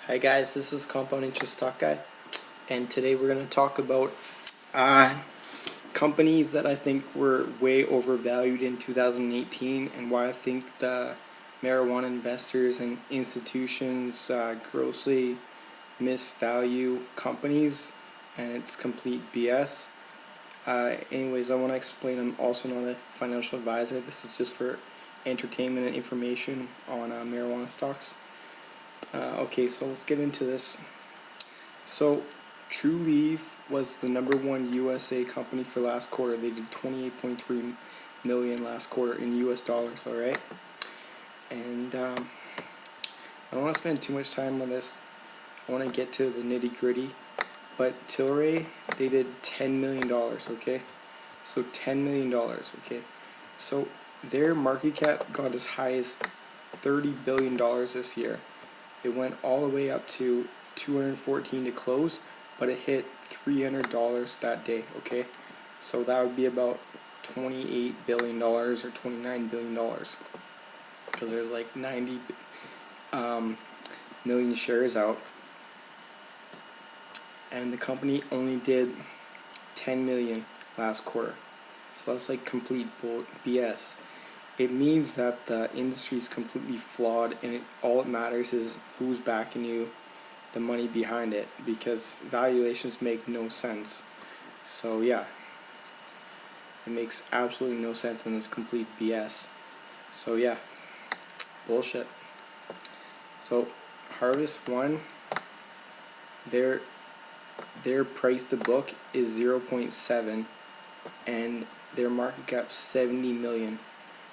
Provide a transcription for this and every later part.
Hi guys, this is Compound Interest Stock Guy, and today we're going to talk about companies that I think were way overvalued in 2018 and why I think the marijuana investors and institutions grossly misvalue companies, and it's complete BS. Anyways, I want to explain I'm also not a financial advisor. This is just for entertainment and information on marijuana stocks. Okay, so let's get into this. So, Trulieve was the #1 USA company for last quarter. They did 28.3 million last quarter in US dollars, alright? And I don't want to spend too much time on this. I want to get to the nitty gritty. But Tilray, they did $10 million, okay? So $10 million, okay? So their market cap got as high as $30 billion this year. It went all the way up to 214 to close, but it hit $300 that day, okay? So that would be about $28 billion or $29 billion, because there's like 90 million shares out, and the company only did 10 million last quarter. So that's like complete BS. It means that the industry is completely flawed, and all it matters is who's backing you, the money behind it, because valuations make no sense. So yeah, it makes absolutely no sense, and it's complete BS. So yeah, bullshit. So Harvest One, their price to book is 0.7, and their market cap 70 million.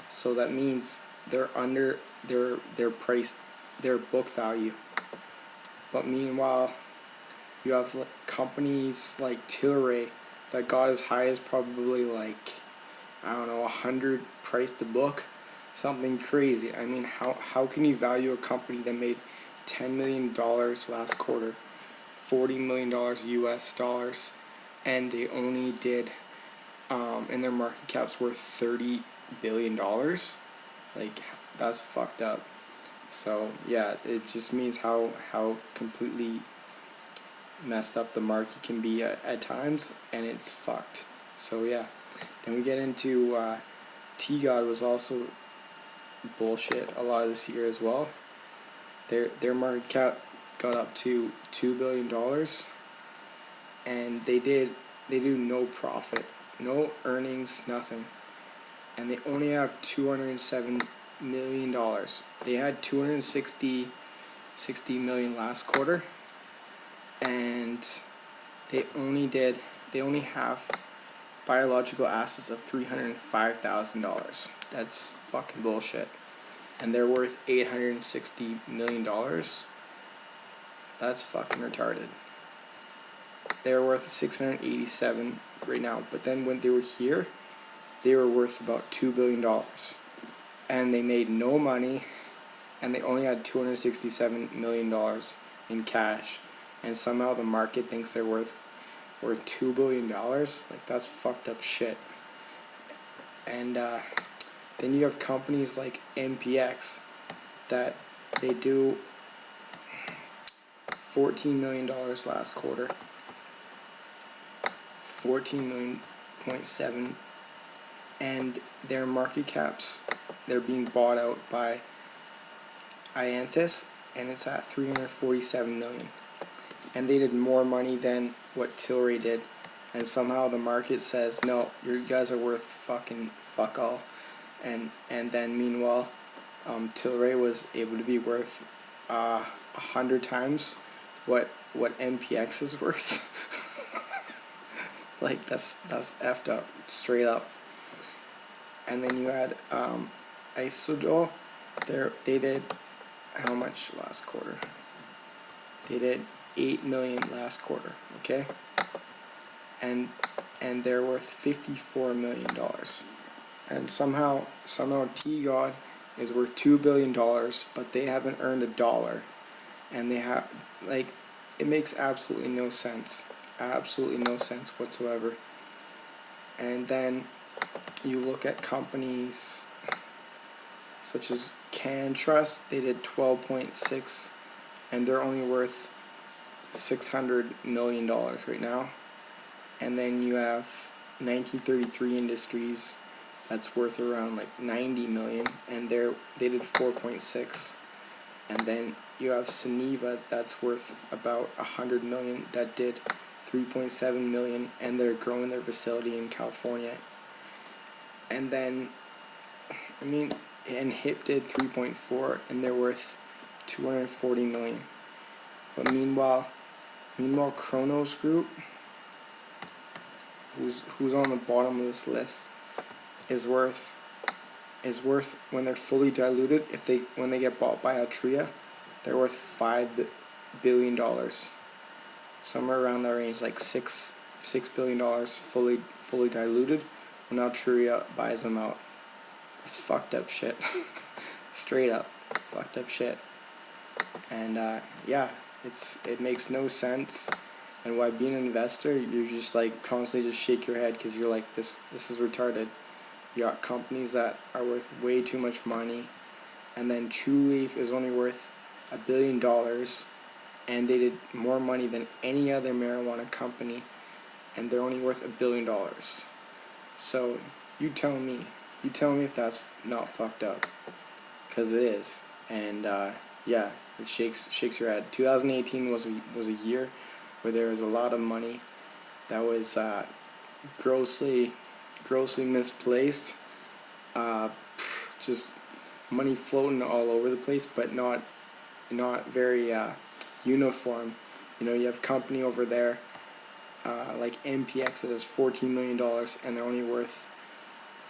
So that means they're under their price, their book value. But meanwhile, you have companies like Tilray that got as high as probably like, I don't know, 100 price to book, something crazy. I mean, how can you value a company that made $10 million last quarter, $40 million US dollars, and they only did, and their market cap's worth $30 billion? Like, that's fucked up. So yeah, it just means how completely messed up the market can be at times, and it's fucked. So yeah, then we get into TGOD was also bullshit a lot of this year as well. Their market cap got up to $2 billion, and they do no profit, no earnings, nothing, and they only have $207 million. They had 260 million last quarter, and they only have biological assets of $305,000. That's fucking bullshit. And they're worth $860 million. That's fucking retarded. They're worth 687 right now, but then when they were here, they were worth about $2 billion. And they made no money, and they only had $267 million in cash, and somehow the market thinks they're worth $2 billion. Like, that's fucked up shit. And then you have companies like MPX that they do $14 million last quarter, 14.7 million, and their market caps, they're being bought out by Ianthus, and it's at 347 million. And they did more money than what Tilray did, and somehow the market says, no, you guys are worth fucking fuck all. And then meanwhile, Tilray was able to be worth 100 times what MPX is worth. Like, that's effed up, straight up. And then you had Isodol. They did how much last quarter? They did 8 million last quarter, okay? And they're worth $54 million. And somehow TGOD is worth $2 billion, but they haven't earned a dollar. And they have, like, it makes absolutely no sense. Absolutely no sense whatsoever. And then you look at companies such as CanTrust. They did 12.6 and they're only worth $600 million right now. And then you have 1933 Industries, that's worth around like 90 million, and they did 4.6. And then you have Suniva, that's worth about 100 million, that did 3.7 million, and they're growing their facility in California. And then, and HIP did 3.4, and they're worth 240 million. But meanwhile Kronos Group, who's on the bottom of this list, is worth, when they're fully diluted, when they get bought by Altria, they're worth $5 billion, somewhere around that range, like $6 billion fully diluted when Altria buys them out. That's fucked up shit. Straight up fucked up shit. And yeah, it makes no sense. And why being an investor, you're just like constantly just shake your head because you're like, this is retarded. You got companies that are worth way too much money, and then Trulieve is only worth $1 billion, and they did more money than any other marijuana company, and they're only worth $1 billion. So you tell me if that's not fucked up, because it is. And yeah, it shakes your head. 2018 was a year where there was a lot of money that was grossly misplaced. Just money floating all over the place, but not very uniform. You have company over there like MPX that has $14 million, and they're only worth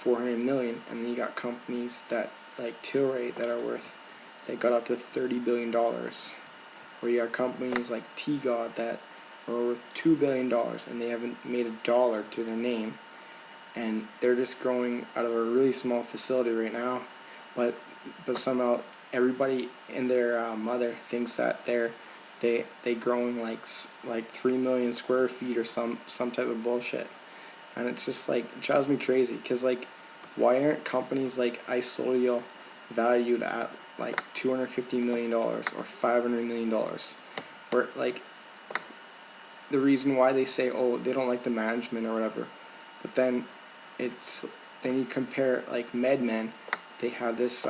$400 million, and then you got companies that like Tilray that they got up to $30 billion, or you got companies like TGOD that are worth $2 billion, and they haven't made a dollar to their name, and they're just growing out of a really small facility right now, but somehow everybody and their mother thinks that they growing like 3 million square feet or some type of bullshit. And it's just like, it drives me crazy, because like, why aren't companies like Isolio valued at like $250 million or $500 million? Or like, the reason why they say, oh, they don't like the management or whatever, but then you compare like MedMen, they have this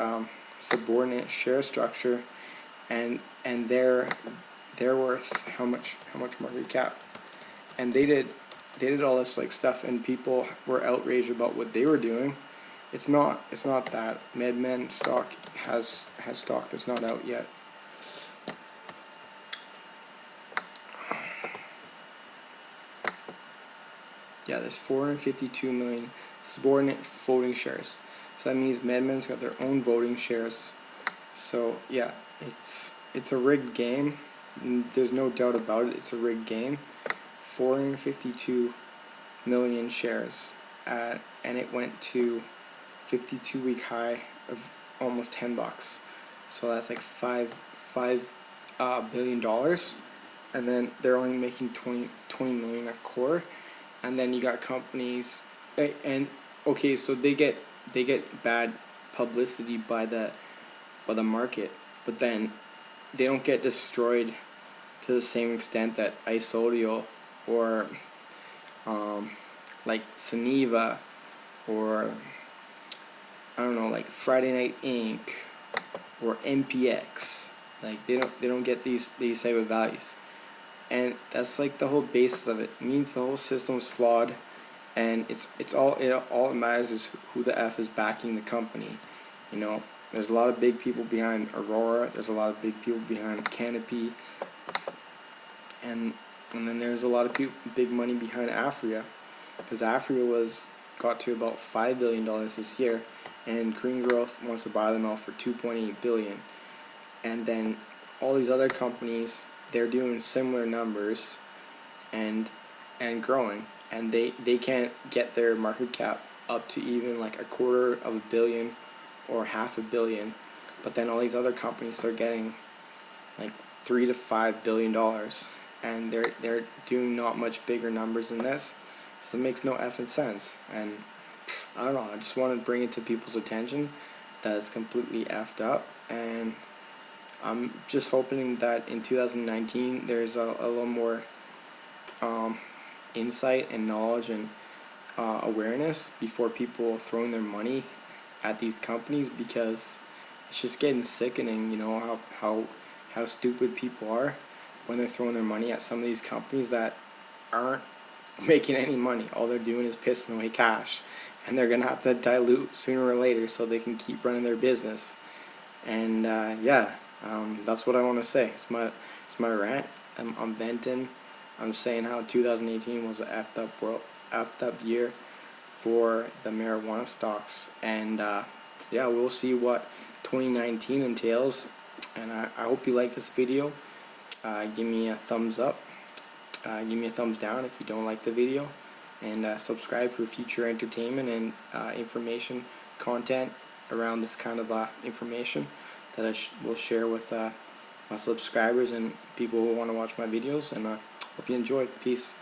subordinate share structure, and they're worth how much market cap, and they did all this like stuff, and people were outraged about what they were doing. It's not that MedMen stock has stock that's not out yet. Yeah, there's 452 million subordinate voting shares. So that means MedMen's got their own voting shares. So yeah, it's a rigged game. There's no doubt about it. It's a rigged game. 452 million shares, and it went to 52-week high of almost $10. So that's like $5 billion, and then they're only making 20 million a quarter. And then you got companies, and okay, so they get bad publicity by the market, but then they don't get destroyed to the same extent that Isolio or like Suniva, or I don't know, like Friday Night Inc. or MPX. Like they don't get these type of values, and that's like the whole basis of it. It means the whole system's flawed, and all that matters is who the F is backing the company. There's a lot of big people behind Aurora. There's a lot of big people behind Canopy, and then there's a lot of big money behind Aphria, because Aphria got to about $5 billion this year, and Green Growth wants to buy them out for $2.8 billion. And then all these other companies, they're doing similar numbers and growing, and they can't get their market cap up to even like $250 million or $500 million, but then all these other companies are getting like $3 to $5 billion, and they're doing not much bigger numbers than this, so it makes no effing sense. And I don't know, I just want to bring it to people's attention that it's completely effed up, and I'm just hoping that in 2019 there's a little more insight and knowledge and awareness before people throwing their money at these companies, because it's just getting sickening, you know, how stupid people are when they're throwing their money at some of these companies that aren't making any money. All they're doing is pissing away cash, and they're gonna have to dilute sooner or later so they can keep running their business. And that's what I want to say. It's my rant. I'm venting. I'm saying how 2018 was an effed up year for the marijuana stocks, and yeah, we'll see what 2019 entails. And I hope you like this video. Give me a thumbs up. Give me a thumbs down if you don't like the video, and subscribe for future entertainment and information content around this kind of information that I will share with my subscribers and people who want to watch my videos. And hope you enjoyed. Peace.